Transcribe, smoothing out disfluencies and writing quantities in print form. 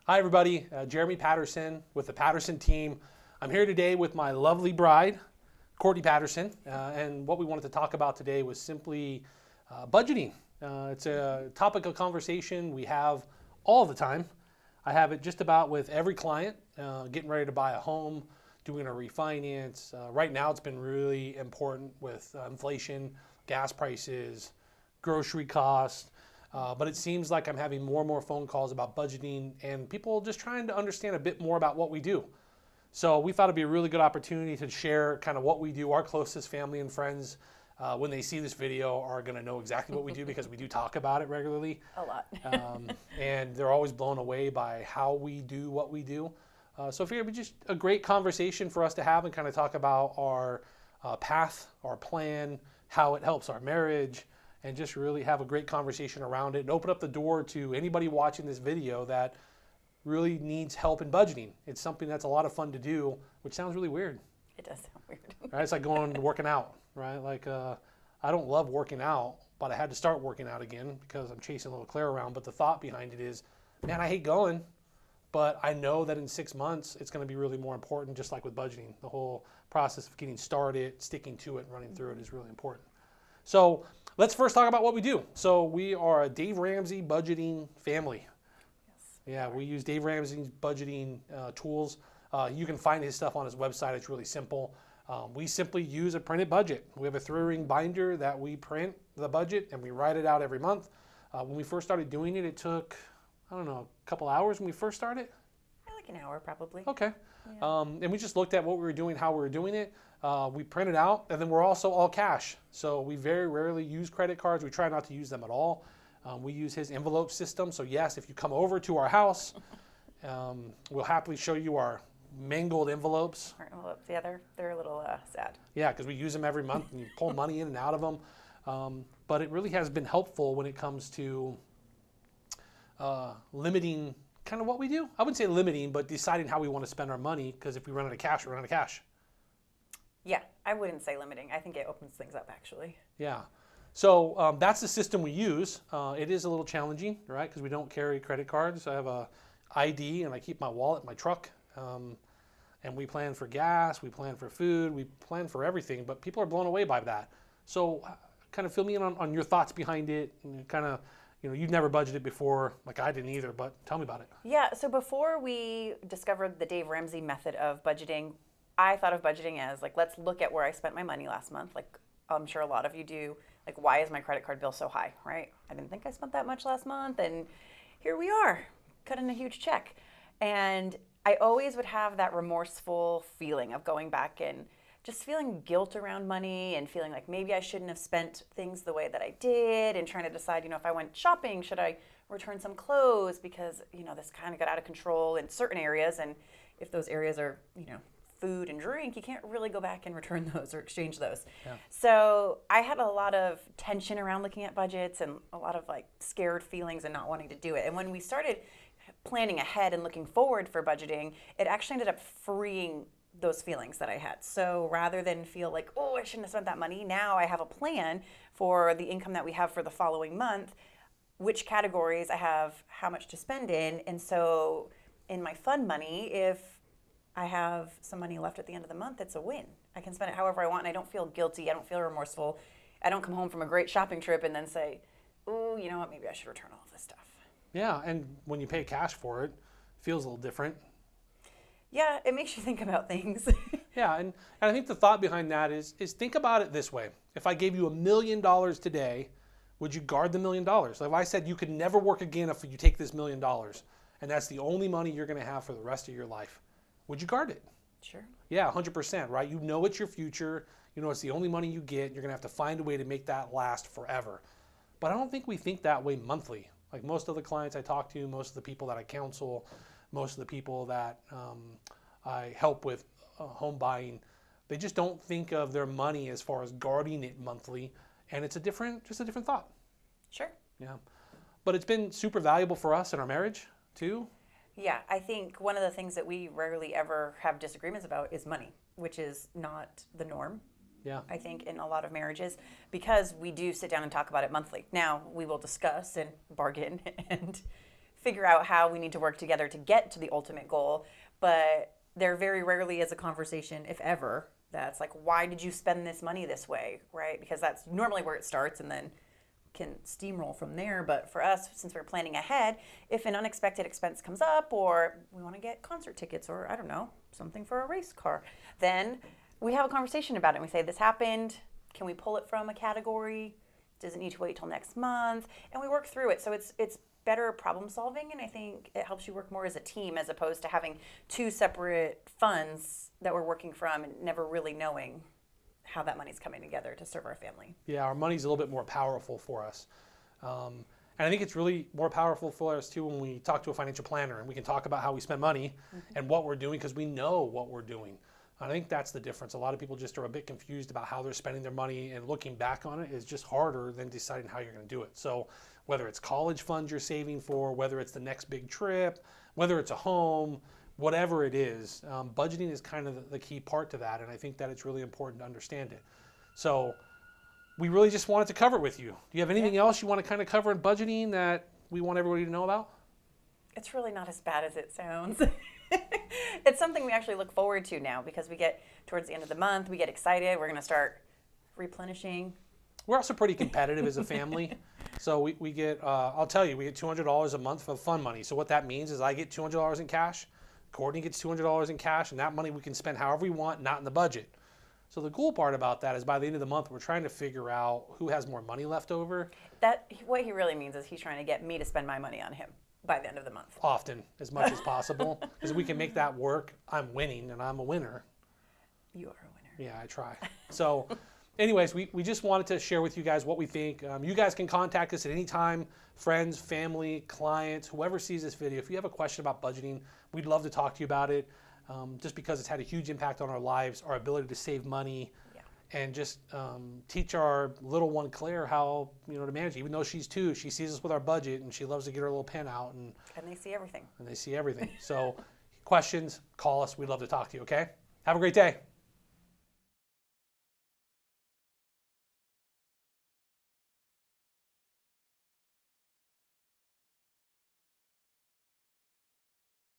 Hi everybody, Jeremy Patterson with the Patterson team. I'm here today with my lovely bride, Courtney Patterson, and what we wanted to talk about today was simply budgeting. It's a topic of conversation we have all the time. I have it just about with every client, getting ready to buy a home, doing a refinance. Right now it's been really important with inflation, gas prices, grocery costs. But it seems like I'm having more and more phone calls about budgeting and people just trying to understand a bit more about what we do. So we thought it'd be a really good opportunity to share kind of what we do. Our closest family and friends, when they see this video, are going to know exactly what we do because we do talk about it regularly. A lot. And they're always blown away by how we do what we do. So I figured it'd be just a great conversation for us to have and kind of talk about our path, our plan, how it helps our marriage, and just really have a great conversation around it and open up the door to anybody watching this video that really needs help in budgeting. It's something that's a lot of fun to do, which sounds really weird. It does sound weird. Right? It's like going and working out, right? Like I don't love working out, but I had to start working out again because I'm chasing little Claire around. But the thought behind it is, man, I hate going, but I know that in 6 months it's going to be really more important, just like with budgeting. The whole process of getting started, sticking to it, and running through it is really important. So let's first talk about what we do. So we are a Dave Ramsey budgeting family. Yes. Yeah, we use Dave Ramsey's budgeting tools. You can find his stuff on his website. It's really simple. We simply use a printed budget. We have a 3-ring binder that we print the budget and we write it out every month. When we first started doing it, it took, I don't know, a couple hours when we first started. Like an hour probably. Okay. Yeah. And we just looked at what we were doing, how we were doing it. We print it out, and then we're also all cash. So we very rarely use credit cards. We try not to use them at all. We use his envelope system. So yes, if you come over to our house, we'll happily show you our mangled envelopes. Our envelopes, yeah, they're a little sad. Yeah, because we use them every month, and you pull money in and out of them. But it really has been helpful when it comes to limiting kind of what we do. I wouldn't say limiting, but deciding how we want to spend our money, because if we run out of cash, we run out of cash. Yeah, I wouldn't say limiting. I think it opens things up actually. Yeah. So that's the system we use. It is a little challenging, right? Because we don't carry credit cards. I have a ID and I keep my wallet in my truck. And we plan for gas, we plan for food, we plan for everything, but people are blown away by that. So kind of fill me in on your thoughts behind it and kind of, you've never budgeted before, like I didn't either, but tell me about it. Yeah, so before we discovered the Dave Ramsey method of budgeting, I thought of budgeting as like, let's look at where I spent my money last month. Like I'm sure a lot of you do. Like, why is my credit card bill so high, right? I didn't think I spent that much last month, and here we are, cutting a huge check. And I always would have that remorseful feeling of going back and just feeling guilt around money and feeling like maybe I shouldn't have spent things the way that I did, and trying to decide, if I went shopping, should I return some clothes because, this kind of got out of control in certain areas. And if those areas are, food and drink, you can't really go back and return those or exchange those. Yeah. So I had a lot of tension around looking at budgets and a lot of like scared feelings and not wanting to do it. And when we started planning ahead and looking forward for budgeting, it actually ended up freeing those feelings that I had. So rather than feel like, oh, I shouldn't have spent that money, now I have a plan for the income that we have for the following month, which categories I have how much to spend in. And so in my fund money, if I have some money left at the end of the month, it's a win. I can spend it however I want, and I don't feel guilty. I don't feel remorseful. I don't come home from a great shopping trip and then say, oh, you know what, maybe I should return all of this stuff. Yeah, and when you pay cash for it, it feels a little different. Yeah, it makes you think about things. Yeah, and I think the thought behind that is think about it this way. If I gave you $1 million today, would you guard the $1 million? Like if I said you could never work again if you take this $1 million, and that's the only money you're going to have for the rest of your life, would you guard it? Sure. Yeah, 100%, right? You know it's your future. You know it's the only money you get. You're going to have to find a way to make that last forever. But I don't think we think that way monthly. Like most of the clients I talk to, most of the people that I counsel, most of the people that I help with home buying, they just don't think of their money as far as guarding it monthly. And it's just a different thought. Sure. Yeah. But it's been super valuable for us in our marriage too. Yeah, I think one of the things that we rarely ever have disagreements about is money, which is not the norm. Yeah. I think in a lot of marriages, because we do sit down and talk about it monthly. Now we will discuss and bargain and figure out how we need to work together to get to the ultimate goal. But there very rarely is a conversation, if ever, that's like, why did you spend this money this way, right? Because that's normally where it starts and then can steamroll from there. But for us, since we're planning ahead, if an unexpected expense comes up or we want to get concert tickets or I don't know, something for a race car, then we have a conversation about it. And we say, this happened. Can we pull it from a category? Does it need to wait till next month? And we work through it. So it's better problem solving, and I think it helps you work more as a team as opposed to having two separate funds that we're working from and never really knowing how that money's coming together to serve our family. Yeah, our money's a little bit more powerful for us. And I think it's really more powerful for us too when we talk to a financial planner and we can talk about how we spend money and what we're doing because we know what we're doing. I think that's the difference. A lot of people just are a bit confused about how they're spending their money, and looking back on it is just harder than deciding how you're going to do it. So whether it's college funds you're saving for, whether it's the next big trip, whether it's a home, whatever it is, budgeting is kind of the key part to that, and I think that it's really important to understand it. So we really just wanted to cover it with you. Do you have anything else you want to kind of cover in budgeting that we want everybody to know about? It's really not as bad as it sounds. It's something we actually look forward to now because we get towards the end of the month, we get excited, we're going to start replenishing. We're also pretty competitive as a family. So we get, I'll tell you, we get $200 a month for fun money. So what that means is I get $200 in cash, Courtney gets $200 in cash, and that money we can spend however we want, not in the budget. So the cool part about that is by the end of the month, we're trying to figure out who has more money left over. What he really means is he's trying to get me to spend my money on him by the end of the month. Often, as much as possible. Because if we can make that work, I'm winning, and I'm a winner. You are a winner. Yeah, I try. So anyways, we just wanted to share with you guys what we think. You guys can contact us at any time, friends, family, clients, whoever sees this video. If you have a question about budgeting, we'd love to talk to you about it, just because it's had a huge impact on our lives, our ability to save money, and just teach our little one, Claire, how to manage it. Even though she's 2, she sees us with our budget, and she loves to get her little pen out. And they see everything. So questions, call us. We'd love to talk to you, okay? Have a great day.